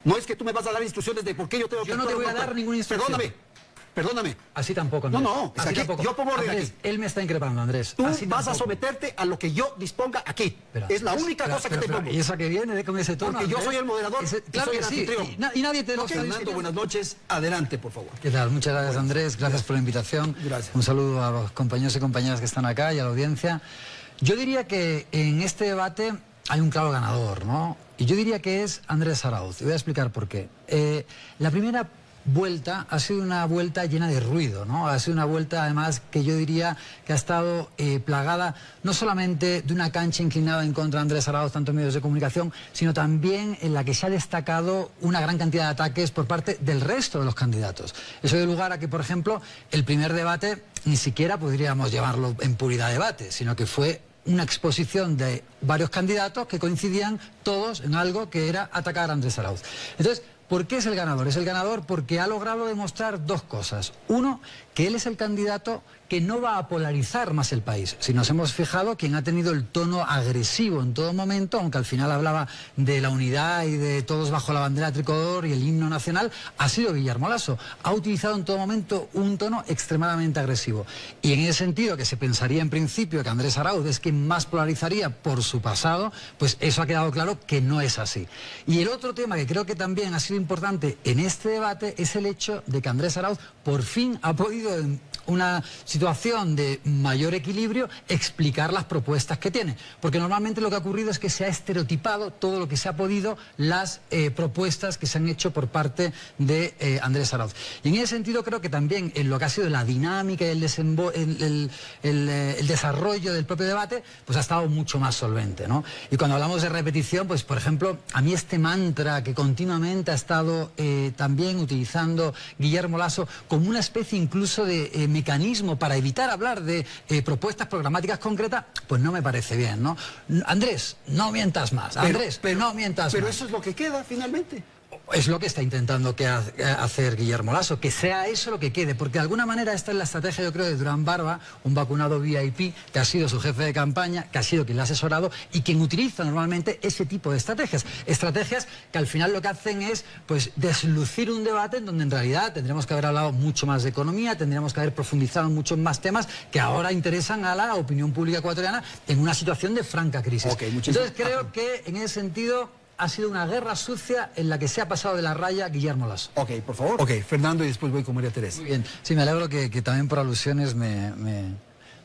No es que tú me vas a dar instrucciones de por qué yo tengo que... Yo no te voy a dar ninguna instrucción. Perdóname. Así tampoco, Andrés. No, es así aquí, tampoco. yo pongo orden Andrés, aquí. él me está increpando, Andrés. Tú así vas a tampoco. someterte a lo que yo disponga aquí. Es la única cosa que te pongo. ¿Y esa que viene con ese tono? Porque yo soy el moderador, Claro soy que el sí. anfitrión. Y nadie te lo está Fernando, diciendo. buenas noches. Adelante, por favor. ¿Qué tal? Muchas gracias, Andrés. Gracias por la invitación. Gracias. Un saludo a los compañeros y compañeras que están acá y a la audiencia. Yo diría que en este debate hay un claro ganador, ¿no? Y yo diría que es Andrés Arauz. Y voy a explicar por qué. La primera vuelta ha sido una vuelta llena de ruido, ¿no? Ha sido una vuelta, además, que yo diría que ha estado plagada no solamente de una cancha inclinada en contra de Andrés Arauz, tanto en medios de comunicación, sino también en la que se ha destacado una gran cantidad de ataques por parte del resto de los candidatos. Eso dio lugar a que, por ejemplo, el primer debate ni siquiera podríamos llamarlo en puridad debate, sino que fue una exposición de varios candidatos que coincidían todos en algo que era atacar a Andrés Arauz. Entonces, ¿por qué es el ganador? Es el ganador porque ha logrado demostrar dos cosas. Uno, que él es el candidato que no va a polarizar más el país. Si nos hemos fijado, quien ha tenido el tono agresivo en todo momento, aunque al final hablaba de la unidad y de todos bajo la bandera tricolor y el himno nacional, ha sido Guillermo Lasso. Ha utilizado en todo momento un tono extremadamente agresivo. Y en ese sentido, que se pensaría en principio que Andrés Arauz es quien más polarizaría por su pasado, pues eso ha quedado claro que no es así. Y el otro tema que creo que también ha sido importante en este debate es el hecho de que Andrés Arauz por fin ha podido, en una situación de mayor equilibrio, explicar las propuestas que tiene. Porque normalmente lo que ha ocurrido es que se ha estereotipado todo lo que se ha podido, las propuestas que se han hecho por parte de Andrés Arauz. Y en ese sentido creo que también en lo que ha sido la dinámica y el desarrollo del propio debate, pues ha estado mucho más solvente, ¿no? Y cuando hablamos de repetición, pues por ejemplo, a mí este mantra que continuamente ha estado también utilizando Guillermo Lasso como una especie incluso de mecanismo para evitar hablar de propuestas programáticas concretas, pues no me parece bien, ¿no? Andrés, no mientas más. Andrés, no mientas más. Pero eso es lo que queda finalmente. Es lo que está intentando hacer Guillermo Lasso, que sea eso lo que quede, porque de alguna manera esta es la estrategia, yo creo, de Durán Barba, un vacunado VIP, que ha sido su jefe de campaña, que ha sido quien le ha asesorado y quien utiliza normalmente ese tipo de estrategias. Estrategias que al final lo que hacen es, pues, deslucir un debate en donde en realidad tendríamos que haber hablado mucho más de economía, tendríamos que haber profundizado en muchos más temas que ahora interesan a la opinión pública ecuatoriana en una situación de franca crisis. Entonces creo que en ese sentido ha sido una guerra sucia en la que se ha pasado de la raya Guillermo Lasso. Ok, por favor. Ok, Fernando, y después voy con María Teresa. Muy bien. Sí, me alegro que también por alusiones me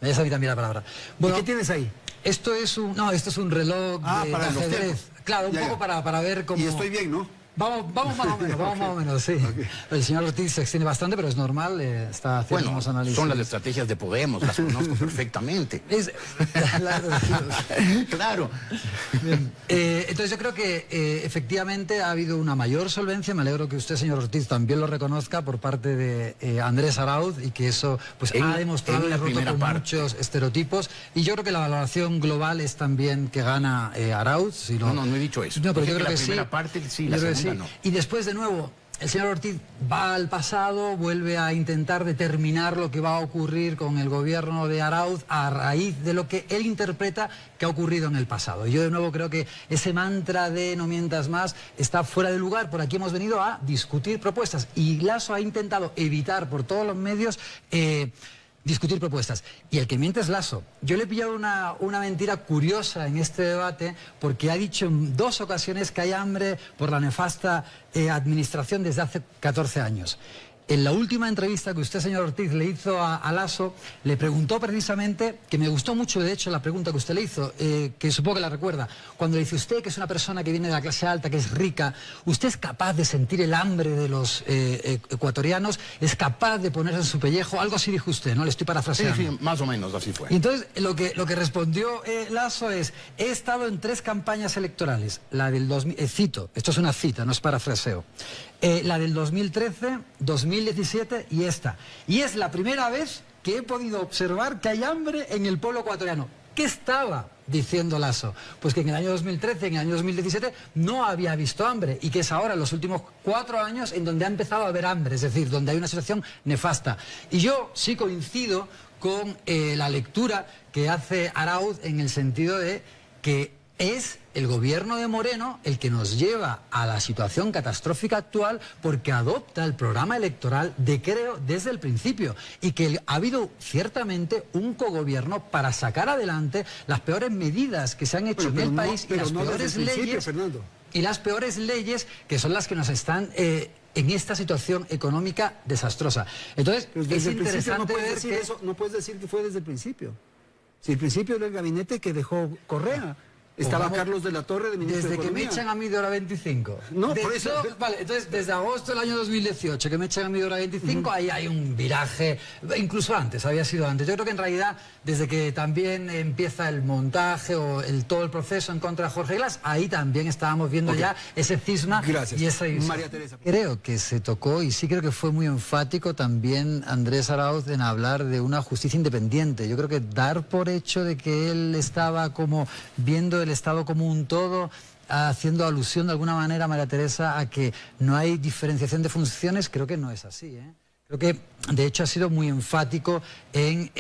des a mí también la palabra. Bueno, ¿y qué tienes ahí? Esto es un... No, esto es un reloj de ajedrez. Claro, un poco para ver cómo... Y estoy bien, ¿no? Vamos más o menos, sí. El señor Ortiz se extiende bastante, pero es normal, está haciendo unos análisis. Son las estrategias de Podemos, las conozco perfectamente. Claro. Bien. Entonces yo creo que efectivamente ha habido una mayor solvencia. Me alegro que usted, señor Ortiz, también lo reconozca por parte de Andrés Arauz, y que eso pues ha demostrado y ha roto con muchos estereotipos. Y yo creo que la valoración global es también que gana Arauz. No he dicho eso. No, pero yo creo que la primera parte sí, la segunda no. Y después, de nuevo, el señor Ortiz va al pasado, vuelve a intentar determinar lo que va a ocurrir con el gobierno de Arauz a raíz de lo que él interpreta que ha ocurrido en el pasado. Y yo de nuevo creo que ese mantra de no mientas más está fuera de lugar. Por aquí hemos venido a discutir propuestas y Lasso ha intentado evitar por todos los medios discutir propuestas. Y el que miente es Lasso. Yo le he pillado una mentira curiosa en este debate, porque ha dicho en 2 ocasiones que hay hambre por la nefasta administración desde hace 14 años. En la última entrevista que usted, señor Ortiz, le hizo a Lasso, le preguntó precisamente, que me gustó mucho de hecho la pregunta que usted le hizo, que supongo que la recuerda, cuando le dice: usted, que es una persona que viene de la clase alta, que es rica, ¿usted es capaz de sentir el hambre de los ecuatorianos? ¿Es capaz de ponerse en su pellejo? Algo así dijo usted, ¿no? Le estoy parafraseando. Sí, más o menos así fue. Y entonces lo que respondió Lasso es: he estado en 3 campañas electorales, la del 2000, cito, esto es una cita, no es parafraseo, la del 2013, 2017 y esta. Y es la primera vez que he podido observar que hay hambre en el pueblo ecuatoriano. ¿Qué estaba diciendo Lasso? Pues que en el año 2013, en el año 2017, no había visto hambre, y que es ahora, en los últimos 4 años, en donde ha empezado a haber hambre, es decir, donde hay una situación nefasta. Y yo sí coincido con la lectura que hace Arauz, en el sentido de que es el gobierno de Moreno el que nos lleva a la situación catastrófica actual porque adopta el programa electoral de Creo desde el principio y que ha habido ciertamente un cogobierno para sacar adelante las peores medidas que se han hecho en el país y las peores leyes, que son las que nos están en esta situación económica desastrosa. Entonces, es interesante ver que no puedes decir que fue desde el principio. Si el principio era el gabinete que dejó Correa. Estaba Carlos de la Torre de ministro de Economía. Desde que me echan a mí de hora 25. No, por eso. Vale, entonces desde agosto del año 2018 que me echan a mí de hora 25, ahí hay un viraje, incluso antes, había sido antes. Yo creo que en realidad, desde que también empieza el montaje o todo el proceso en contra de Jorge Glass, ahí también estábamos viendo ya ese cisma. Gracias. Y esa María Teresa. Creo que se tocó, y sí creo que fue muy enfático también Andrés Arauz en hablar de una justicia independiente. Yo creo que dar por hecho de que él estaba como viendo el Estado como un todo, haciendo alusión de alguna manera, María Teresa, a que no hay diferenciación de funciones, creo que no es así, ¿eh? Creo que, de hecho, ha sido muy enfático en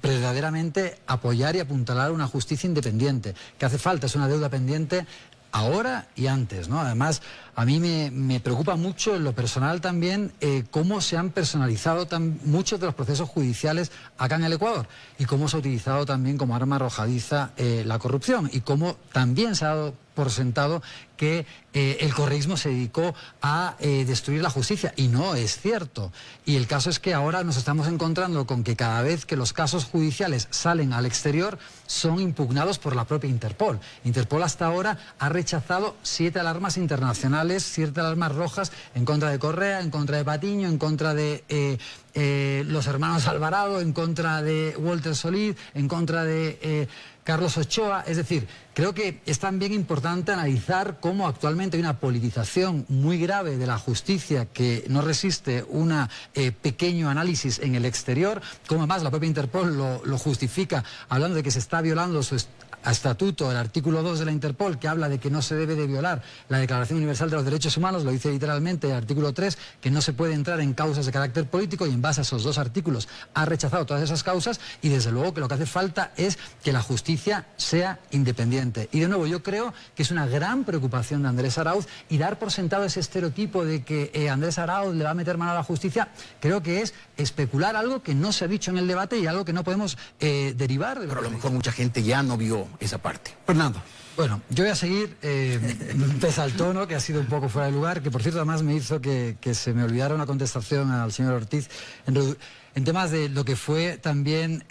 verdaderamente apoyar y apuntalar una justicia independiente. Que hace falta, es una deuda pendiente ahora y antes, ¿no? Además, a mí me preocupa mucho en lo personal también cómo se han personalizado muchos de los procesos judiciales acá en el Ecuador y cómo se ha utilizado también como arma arrojadiza la corrupción y cómo también se ha dado por sentado que el correísmo se dedicó a destruir la justicia, y no es cierto. Y el caso es que ahora nos estamos encontrando con que cada vez que los casos judiciales salen al exterior son impugnados por la propia Interpol. Interpol hasta ahora ha rechazado 7 alarmas internacionales, 7 alarmas rojas en contra de Correa, en contra de Patiño, en contra de los hermanos Alvarado, en contra de Walter Solís, en contra de Carlos Ochoa. Es decir, creo que es también importante analizar cómo actualmente hay una politización muy grave de la justicia que no resiste un pequeño análisis en el exterior, como además la propia Interpol lo justifica hablando de que se está violando su estatuto, el artículo 2 de la Interpol, que habla de que no se debe de violar la Declaración Universal de los Derechos Humanos, lo dice literalmente el artículo 3, que no se puede entrar en causas de carácter político, y en base a esos 2 artículos ha rechazado todas esas causas, y desde luego que lo que hace falta es que la justicia sea independiente. Y de nuevo, yo creo que es una gran preocupación de Andrés Arauz, y dar por sentado ese estereotipo de que Andrés Arauz le va a meter mano a la justicia, creo que es especular algo que no se ha dicho en el debate y algo que no podemos derivar. Pero a lo mejor mucha gente ya no vio esa parte. Fernando. Bueno, yo voy a seguir, pese al tono, que ha sido un poco fuera de lugar, que por cierto además me hizo que se me olvidara una contestación al señor Ortiz en temas de lo que fue también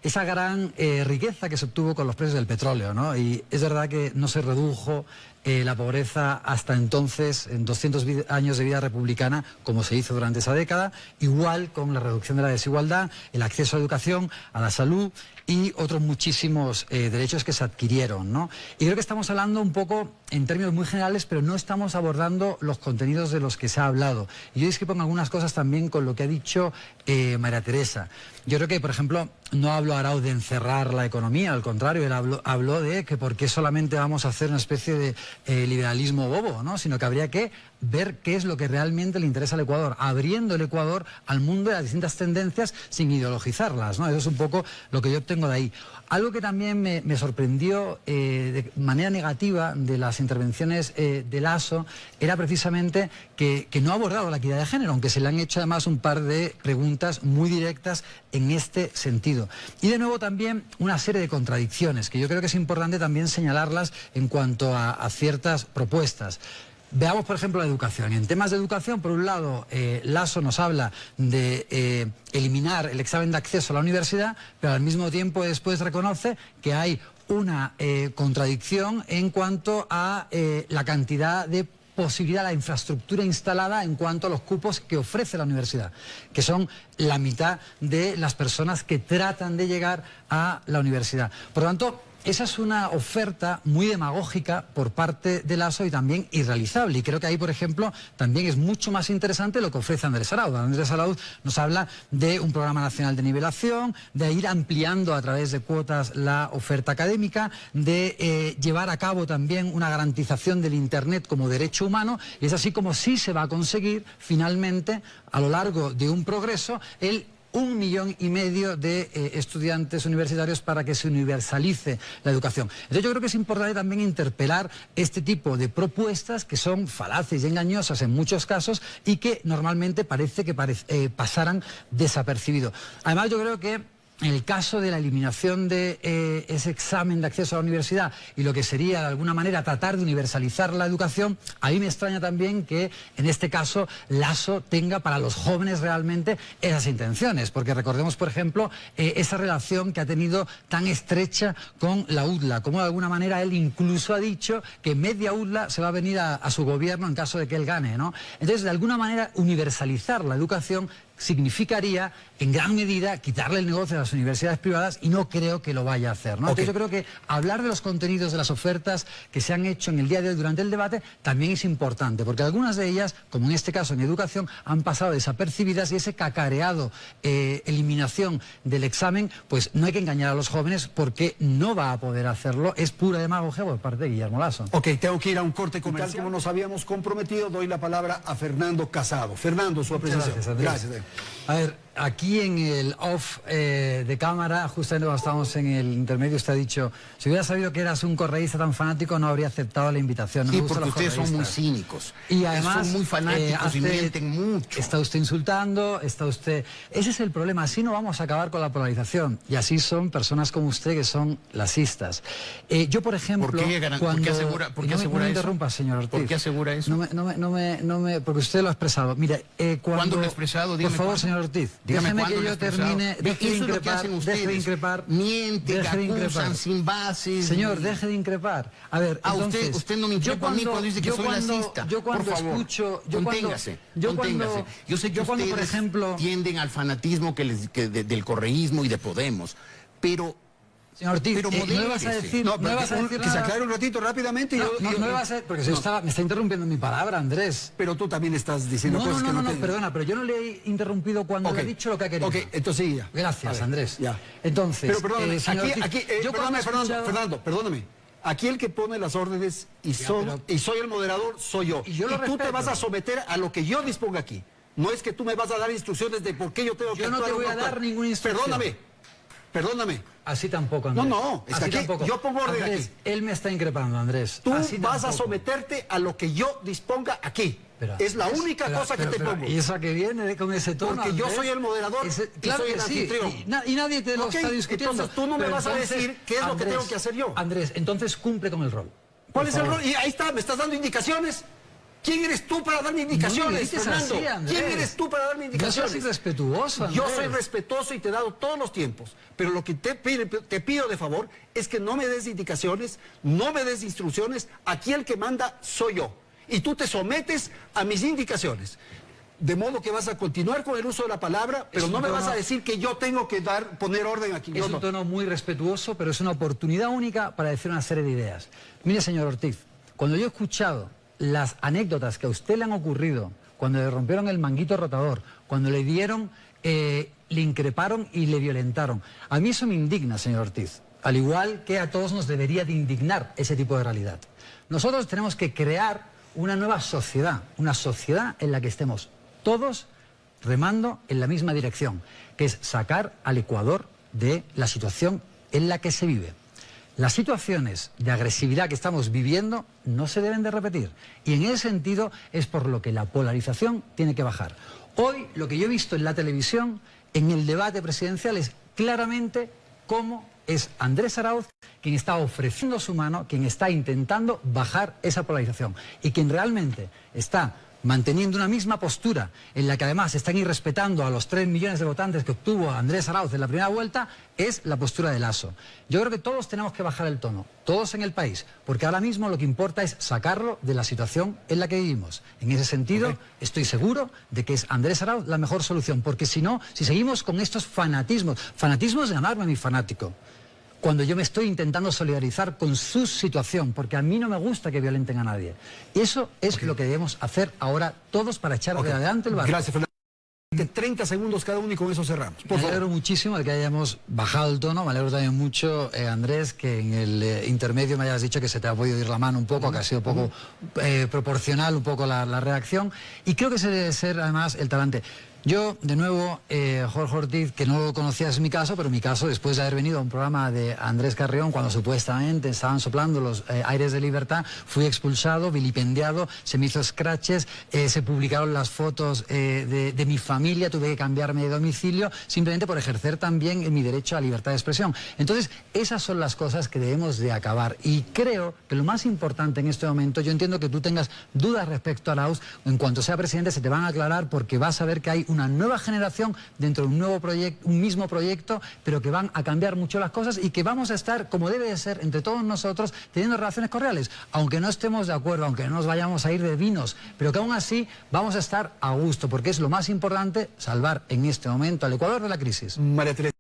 esa gran riqueza que se obtuvo con los precios del petróleo, ¿no? Y es verdad que no se redujo la pobreza hasta entonces en 200 años de vida republicana, como se hizo durante esa década, igual con la reducción de la desigualdad, el acceso a la educación, a la salud y otros muchísimos derechos que se adquirieron, ¿no? Y creo que estamos hablando un poco en términos muy generales, pero no estamos abordando los contenidos de los que se ha hablado. Y yo discrepo en algunas cosas también con lo que ha dicho María Teresa. Yo creo que, por ejemplo, no habló Arauz de encerrar la economía, al contrario, él habló de que por qué solamente vamos a hacer una especie de liberalismo bobo, ¿no? Sino que habría que ver qué es lo que realmente le interesa al Ecuador, abriendo el Ecuador al mundo de las distintas tendencias sin ideologizarlas, ¿no? Eso es un poco lo que yo obtengo de ahí. Algo que también me sorprendió de manera negativa de las intervenciones de Lasso era precisamente que no ha abordado la equidad de género, aunque se le han hecho además un par de preguntas muy directas en este sentido. Y de nuevo también una serie de contradicciones, que yo creo que es importante también señalarlas en cuanto a ciertas propuestas. Veamos, por ejemplo, la educación. En temas de educación, por un lado, Lasso nos habla de eliminar el examen de acceso a la universidad, pero al mismo tiempo después reconoce que hay una contradicción en cuanto a la cantidad de posibilidad, la infraestructura instalada en cuanto a los cupos que ofrece la universidad, que son la mitad de las personas que tratan de llegar a la universidad. Por lo tanto, esa es una oferta muy demagógica por parte de Lasso y también irrealizable. Y creo que ahí, por ejemplo, también es mucho más interesante lo que ofrece Andrés Arauz. Andrés Arauz nos habla de un programa nacional de nivelación, de ir ampliando a través de cuotas la oferta académica, de llevar a cabo también una garantización del Internet como derecho humano, y es así como sí se va a conseguir finalmente, a lo largo de un progreso, el 1,5 millones de estudiantes universitarios para que se universalice la educación. Entonces yo creo que es importante también interpelar este tipo de propuestas que son falaces y engañosas en muchos casos y que normalmente parece que pasaran desapercibidos. Además yo creo que en el caso de la eliminación de ese examen de acceso a la universidad y lo que sería de alguna manera tratar de universalizar la educación, a mí me extraña también que en este caso Lasso tenga para los jóvenes realmente esas intenciones, porque recordemos por ejemplo esa relación que ha tenido tan estrecha con la UDLA, como de alguna manera él incluso ha dicho que media UDLA se va a venir a su gobierno en caso de que él gane, ¿no? Entonces de alguna manera universalizar la educación significaría en gran medida quitarle el negocio a las universidades privadas y no creo que lo vaya a hacer, ¿no? Entonces yo creo que hablar de los contenidos de las ofertas que se han hecho en el día de hoy durante el debate también es importante, porque algunas de ellas, como en este caso en educación, han pasado desapercibidas y ese cacareado eliminación del examen, pues no hay que engañar a los jóvenes porque no va a poder hacerlo, es pura demagogia por parte de Guillermo Lasso. Ok, tengo que ir a un corte comercial. Como nos habíamos comprometido, doy la palabra a Fernando Casado. Fernando, su apreciación. Gracias. A ver, aquí en el off de cámara, justamente cuando estábamos en el intermedio, usted ha dicho, si hubiera sabido que eras un correísta tan fanático, no habría aceptado la invitación. No sí, me gustan porque los ustedes son muy correístas. cínicos. Y además, son muy fanáticos y mienten mucho. Está usted insultando, está usted... Ese es el problema, así no vamos a acabar con la polarización. Y así son personas como usted que son lasistas. Yo, por ejemplo... ¿Por qué asegura no me interrumpa, señor Ortiz. ¿Por qué asegura eso? Porque usted lo ha expresado. Mire, ¿Cuándo lo ha expresado? Dígame por favor, cuándo. señor Ortiz, Dígame déjeme cuándo que lo yo he expresado. termine, deje de Eso es lo que increpar, hacen deje de ustedes. increpar. Mienten, Deje de increpar. acusan sin bases. Señor, deje de increpar. A ver, entonces... usted no me increpa a mí cuando dice que soy lasista. Yo cuando por favor, escucho... conténgase. Yo sé que ustedes por ejemplo... tienden al fanatismo del correísmo y de Podemos, pero... Señor Ortiz, pero no me vas a decir, No, no me vas a decir que se nada. aclare un ratito rápidamente. No me vas a... Porque me está interrumpiendo mi palabra, Andrés. Pero tú también estás diciendo cosas que no te... Perdona, pero yo no le he interrumpido cuando le he dicho lo que ha querido. Ok, entonces sí, ya. Gracias, ver, Andrés. Ya. Entonces, Pero perdóname, señor Ortiz, Fernando, perdóname. Aquí el que pone las órdenes y soy el moderador, soy yo. Y yo lo tú te respeto. vas a someter a lo que yo disponga aquí. No es que tú me vas a dar instrucciones de por qué yo tengo que actuar. Yo no te voy o a dar actuar. ninguna instrucción. Perdóname. Así tampoco, Andrés. No, es que aquí yo pongo orden Andrés, aquí. él me está increpando, Andrés. Tú Así vas a tampoco. someterte a lo que yo disponga aquí. Es la única cosa que te pongo. ¿Y esa que viene con ese tono? Porque yo Andrés? soy el moderador Claro y soy que el sí. anfitrión. Y nadie te lo Ok, está discutiendo. entonces tú no me Pero vas a decir qué es lo que tengo que hacer yo. Andrés, entonces cumple con el rol. ¿Cuál Por es el favor. rol? Y ahí está, me estás dando indicaciones. ¿Quién eres tú para darme indicaciones, No me grites Fernando? así, Andrés. ¿Quién eres tú para darme indicaciones? No seas irrespetuoso, Andrés. Yo soy respetuoso y te he dado todos los tiempos. Pero lo que te pido de favor es que no me des indicaciones, no me des instrucciones. Aquí el que manda soy yo. Y tú te sometes a mis indicaciones. De modo que vas a continuar con el uso de la palabra, pero no me vas a decir que yo tengo que poner orden aquí. Es un tono muy respetuoso, pero es una oportunidad única para decir una serie de ideas. Mire, señor Ortiz, cuando yo he escuchado las anécdotas que a usted le han ocurrido, cuando le rompieron el manguito rotador, cuando le dieron, le increparon y le violentaron, a mí eso me indigna, señor Ortiz, al igual que a todos nos debería de indignar ese tipo de realidad. Nosotros tenemos que crear una nueva sociedad, una sociedad en la que estemos todos remando en la misma dirección, que es sacar al Ecuador de la situación en la que se vive. Las situaciones de agresividad que estamos viviendo no se deben de repetir. Y en ese sentido es por lo que la polarización tiene que bajar. Hoy lo que yo he visto en la televisión, en el debate presidencial, es claramente cómo es Andrés Arauz quien está ofreciendo su mano, quien está intentando bajar esa polarización. Y quien realmente está manteniendo una misma postura en la que además están irrespetando a los 3 millones de votantes que obtuvo Andrés Arauz en la primera vuelta, es la postura de Lasso. Yo creo que todos tenemos que bajar el tono, todos en el país, porque ahora mismo lo que importa es sacarlo de la situación en la que vivimos. En ese sentido, estoy seguro de que es Andrés Arauz la mejor solución, porque si no, si seguimos con estos fanatismos de llamarme a mi fanático, cuando yo me estoy intentando solidarizar con su situación, porque a mí no me gusta que violenten a nadie. Eso es lo que debemos hacer ahora todos para echar adelante el barco. Gracias, Fernando. 30 segundos cada uno y con eso cerramos. Me alegro muchísimo de que hayamos bajado el tono, me alegro también mucho, Andrés, que en el intermedio me hayas dicho que se te ha podido ir la mano un poco, que ha sido un poco proporcional un poco la reacción, y creo que ese debe ser además el talante. Yo, de nuevo, Jorge Ortiz, que no lo conocías en mi caso, pero en mi caso, después de haber venido a un programa de Andrés Carrión, cuando supuestamente estaban soplando los aires de libertad, fui expulsado, vilipendiado, se me hizo scratches, se publicaron las fotos de mi familia, tuve que cambiarme de domicilio, simplemente por ejercer también mi derecho a libertad de expresión. Entonces, esas son las cosas que debemos de acabar. Y creo que lo más importante en este momento, yo entiendo que tú tengas dudas respecto a Arauz, en cuanto sea presidente se te van a aclarar porque vas a ver que hay una nueva generación dentro de un nuevo proyecto, un mismo proyecto, pero que van a cambiar mucho las cosas y que vamos a estar, como debe de ser, entre todos nosotros, teniendo relaciones cordiales, aunque no estemos de acuerdo, aunque no nos vayamos a ir de vinos, pero que aún así vamos a estar a gusto, porque es lo más importante, salvar en este momento al Ecuador de la crisis. María Teresa.